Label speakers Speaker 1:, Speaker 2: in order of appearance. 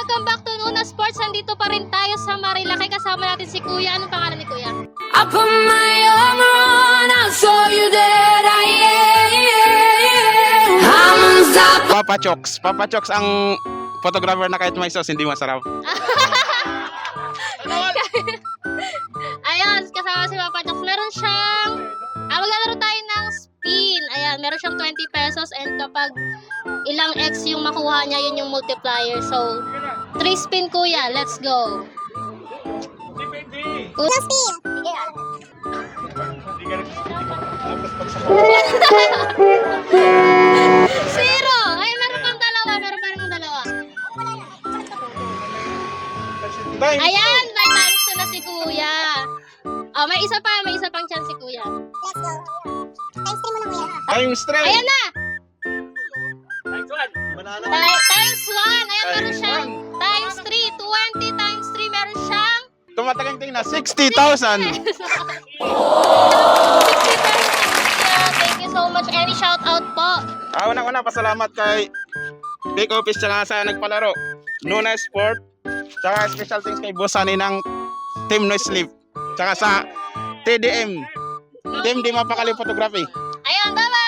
Speaker 1: welcome back to Nuna Sports. Nandito pa rin tayo sa Marilaki. Kasama natin si Kuya. Anong pangalan ni Kuya?
Speaker 2: I put my armor on, I saw you that I am. I'm unstoppable.
Speaker 3: Papa Chokes ang photographer na kahit may sauce hindi masarap.
Speaker 1: Ayan, kasama si Papa Jocks. Meron siyang, maglalaro tayo ng spin. Ayan, meron siyang 20 pesos and kapag ilang X yung makuha niya, yun yung multiplier. So, 3 spin Kuya, let's go. Kuya spin! Zero! Ay, meron pang dalawa, Ayan, may times 2 na si Kuya. Oh, may isa pang chance si Kuya.
Speaker 4: Let's go. Times 3 muna kuya.
Speaker 3: Times 3.
Speaker 1: Ayan na!
Speaker 3: Banana.
Speaker 1: Times 1. Ayan, meron
Speaker 3: Times
Speaker 1: siyang times 3. 20 times 3, meron siyang
Speaker 3: Tumatagang na 60,000.
Speaker 1: 60 pesos. Thank you so much. Any shout out po?
Speaker 3: Una pasalamat kay Big Office tsaka sa nagpalaro. Nuna Sport. Tsaka special thanks kay Boss Sunny ng Team No Sleep. Tsaka sa TDM. Team Di Mapakali Photography.
Speaker 1: Ayun, bye-bye!